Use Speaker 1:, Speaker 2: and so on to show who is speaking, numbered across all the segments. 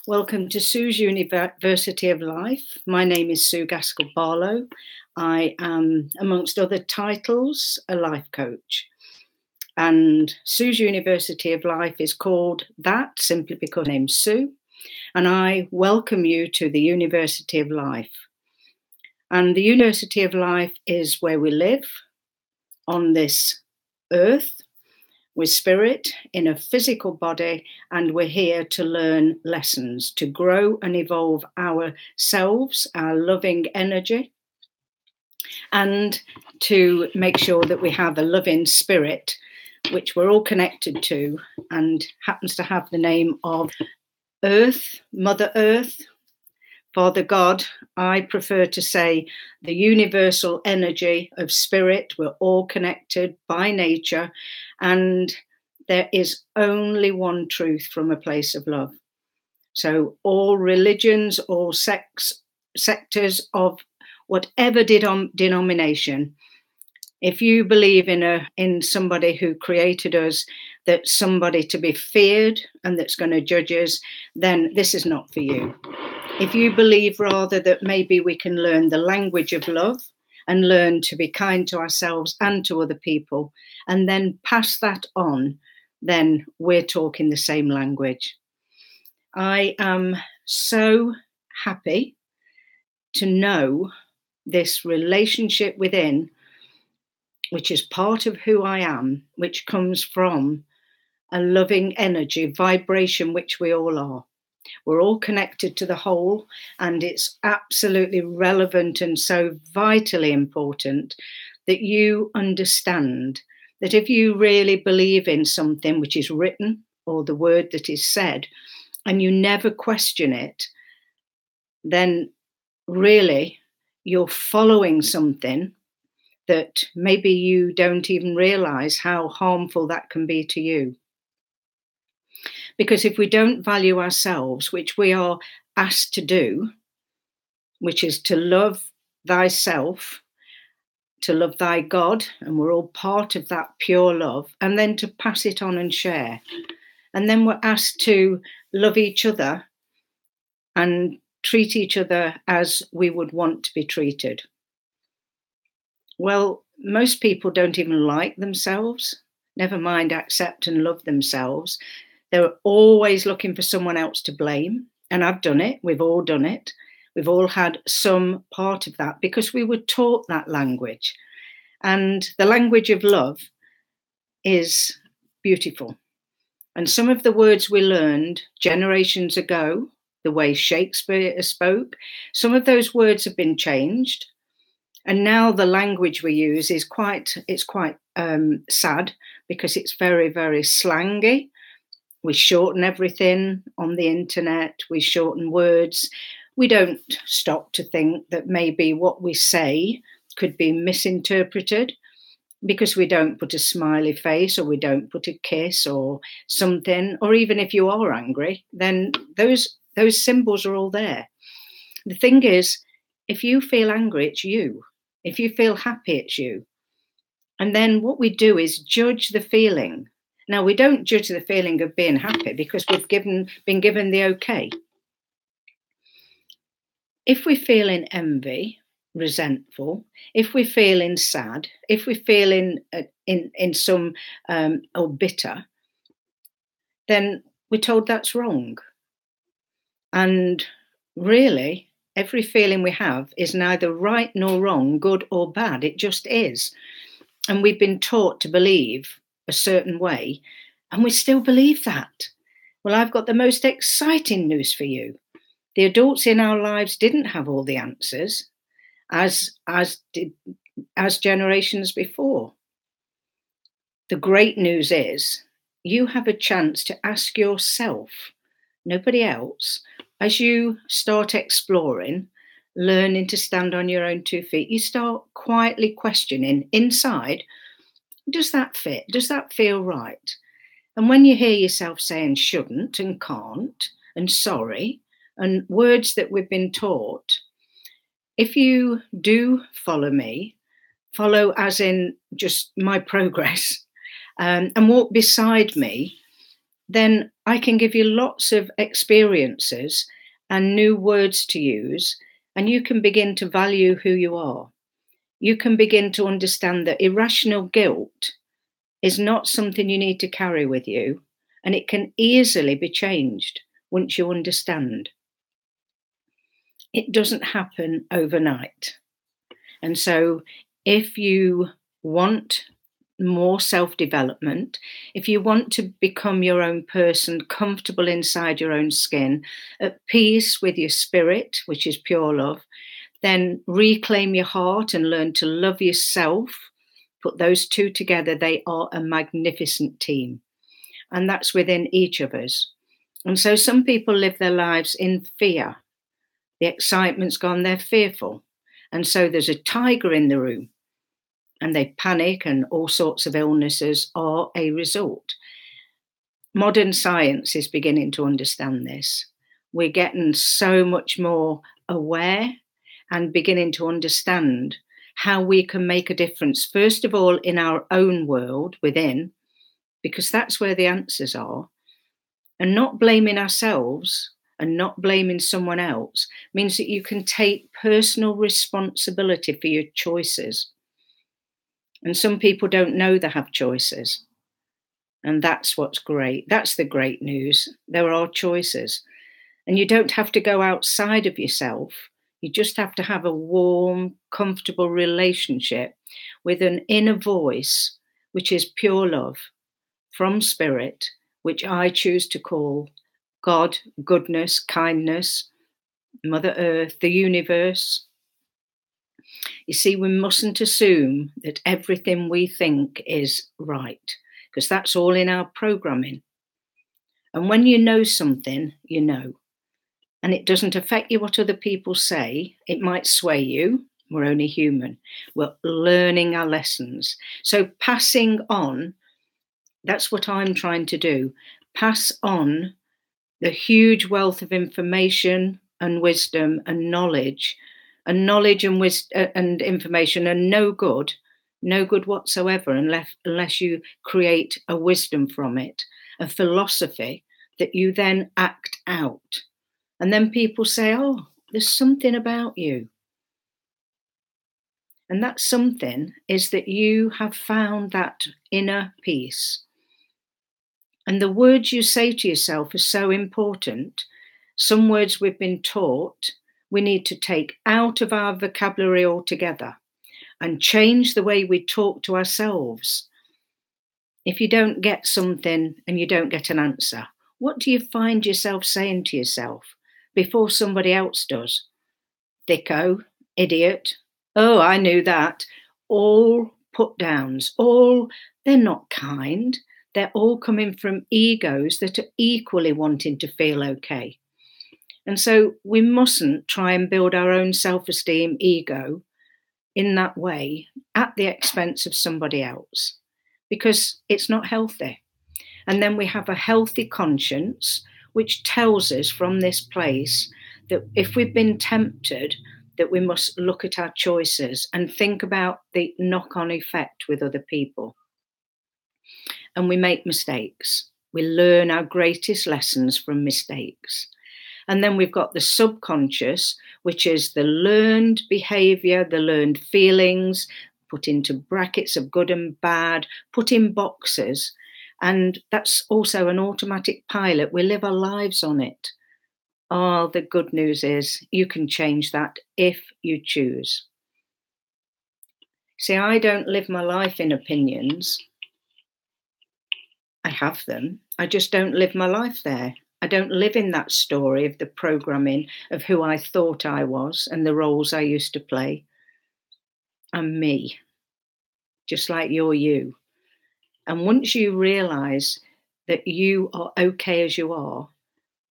Speaker 1: Welcome to Sue's University of Life. My name is Sue Gaskell Barlow. I am, amongst other titles, a life coach. And Sue's University of Life is called that simply because my name's Sue. And I welcome you to the University of Life. And the University of Life is where we live on this earth with spirit in a physical body, and we're here to learn lessons, to grow and evolve ourselves, our loving energy, and to make sure that we have a loving spirit, which we're all connected to and happens to have the name of Earth, Mother Earth, Father God. I prefer to say the universal energy of spirit. We're all connected by nature, and there is only one truth from a place of love. So all religions, all sectors of whatever denomination, if you believe in somebody who created us, that's somebody to be feared and that's going to judge us, then this is not for you. If you believe rather that maybe we can learn the language of love and learn to be kind to ourselves and to other people, and then pass that on, then we're talking the same language. I am so happy to know this relationship within, which is part of who I am, which comes from a loving energy, vibration, which we all are. We're all connected to the whole, and it's absolutely relevant and so vitally important that you understand that if you really believe in something which is written or the word that is said, and you never question it, then really you're following something that maybe you don't even realize how harmful that can be to you. Because if we don't value ourselves, which we are asked to do, which is to love thyself, to love thy God, and we're all part of that pure love, and then to pass it on and share. And then we're asked to love each other and treat each other as we would want to be treated. Well, most people don't even like themselves, never mind accept and love themselves. They're always looking for someone else to blame. And I've done it. We've all done it. We've all had some part of that because we were taught that language. And the language of love is beautiful. And some of the words we learned generations ago, the way Shakespeare spoke, some of those words have been changed. And now the language we use is quite sad because it's very, very slangy. We shorten everything on the internet. We shorten words. We don't stop to think that maybe what we say could be misinterpreted because we don't put a smiley face or we don't put a kiss or something. Or even if you are angry, then those symbols are all there. The thing is, if you feel angry, it's you. If you feel happy, it's you. And then what we do is judge the feeling. Now, we don't judge the feeling of being happy because we've been given the okay. If we're feeling envy, resentful, if we're feeling sad, if we're feeling in some or bitter, then we're told that's wrong. And really, every feeling we have is neither right nor wrong, good or bad. It just is. And we've been taught to believe a certain way, and we still believe that. Well, I've got the most exciting news for you. The adults in our lives didn't have all the answers, as generations before. The great news is you have a chance to ask yourself, nobody else, as you start exploring, learning to stand on your own 2 feet, you start quietly questioning inside, does that fit? Does that feel right? And when you hear yourself saying shouldn't and can't and sorry and words that we've been taught, if you do follow me, follow as in just my progress, and walk beside me, then I can give you lots of experiences and new words to use, and you can begin to value who you are. You can begin to understand that irrational guilt is not something you need to carry with you, and it can easily be changed once you understand. It doesn't happen overnight. And so, if you want more self development, if you want to become your own person, comfortable inside your own skin, at peace with your spirit, which is pure love, then reclaim your heart and learn to love yourself. Put those two together, they are a magnificent team. And that's within each of us. And so some people live their lives in fear. The excitement's gone, they're fearful. And so there's a tiger in the room and they panic, and all sorts of illnesses are a result. Modern science is beginning to understand this. We're getting so much more aware and beginning to understand how we can make a difference, first of all, in our own world within, because that's where the answers are. And not blaming ourselves and not blaming someone else means that you can take personal responsibility for your choices. And some people don't know they have choices. And that's what's great. That's the great news. There are choices. And you don't have to go outside of yourself. You just have to have a warm, comfortable relationship with an inner voice, which is pure love from spirit, which I choose to call God, goodness, kindness, Mother Earth, the universe. You see, we mustn't assume that everything we think is right, because that's all in our programming. And when you know something, you know. And it doesn't affect you what other people say. It might sway you. We're only human. We're learning our lessons. So passing on, that's what I'm trying to do. Pass on the huge wealth of information and wisdom and knowledge and information are no good whatsoever unless you create a wisdom from it, a philosophy that you then act out. And then people say, oh, there's something about you. And that something is that you have found that inner peace. And the words you say to yourself are so important. Some words we've been taught we need to take out of our vocabulary altogether and change the way we talk to ourselves. If you don't get something and you don't get an answer, what do you find yourself saying to yourself before somebody else does? Thicko, idiot, oh, I knew that. All put downs, they're not kind. They're all coming from egos that are equally wanting to feel okay. And so we mustn't try and build our own self-esteem ego in that way at the expense of somebody else, because it's not healthy. And then we have a healthy conscience, which tells us from this place that if we've been tempted, that we must look at our choices and think about the knock-on effect with other people. And we make mistakes. We learn our greatest lessons from mistakes. And then we've got the subconscious, which is the learned behavior, the learned feelings, put into brackets of good and bad, put in boxes. And that's also an automatic pilot. We live our lives on it. Oh, the good news is you can change that if you choose. See, I don't live my life in opinions. I have them. I just don't live my life there. I don't live in that story of the programming of who I thought I was and the roles I used to play. I'm me, just like you're you. And once you realize that you are okay as you are,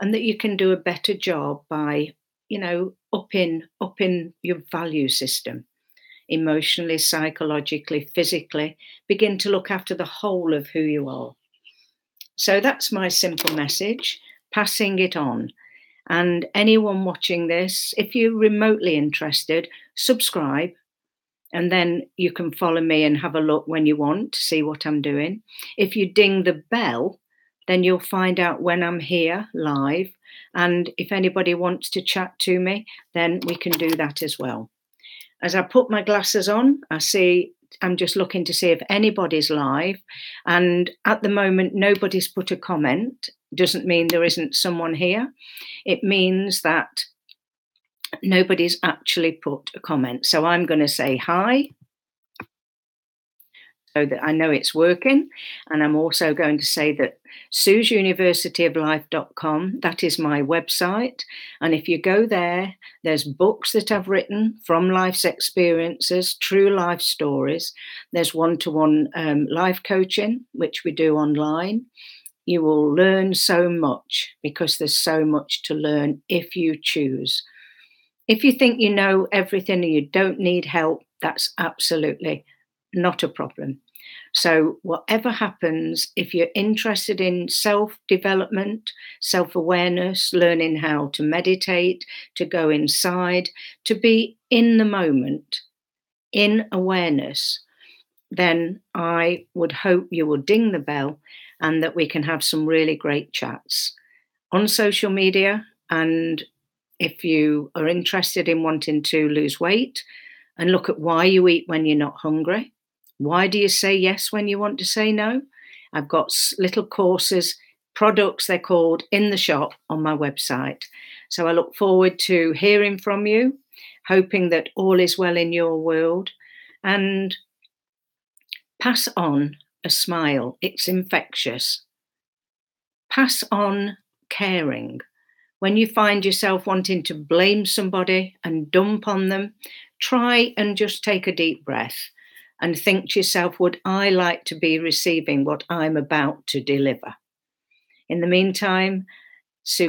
Speaker 1: and that you can do a better job by, upping your value system, emotionally, psychologically, physically, begin to look after the whole of who you are. So that's my simple message, passing it on. And anyone watching this, if you're remotely interested, subscribe. And then you can follow me and have a look when you want to see what I'm doing. If you ding the bell, then you'll find out when I'm here live. And if anybody wants to chat to me, then we can do that as well. As I put my glasses on, I'm just looking to see if anybody's live. And at the moment, nobody's put a comment. Doesn't mean there isn't someone here. It means that nobody's actually put a comment. So I'm going to say hi, so that I know it's working. And I'm also going to say that susuniversityoflife.com, that is my website. And if you go there, there's books that I've written from life's experiences, true life stories. There's one-to-one life coaching, which we do online. You will learn so much because there's so much to learn if you choose. If you think you know everything and you don't need help, that's absolutely not a problem. So whatever happens, if you're interested in self-development, self-awareness, learning how to meditate, to go inside, to be in the moment, in awareness, then I would hope you will ding the bell and that we can have some really great chats on social media. And if you are interested in wanting to lose weight and look at why you eat when you're not hungry, why do you say yes when you want to say no? I've got little courses, products they're called, in the shop on my website. So I look forward to hearing from you, hoping that all is well in your world, and pass on a smile. It's infectious. Pass on caring. When you find yourself wanting to blame somebody and dump on them, try and just take a deep breath and think to yourself, would I like to be receiving what I'm about to deliver? In the meantime, Sue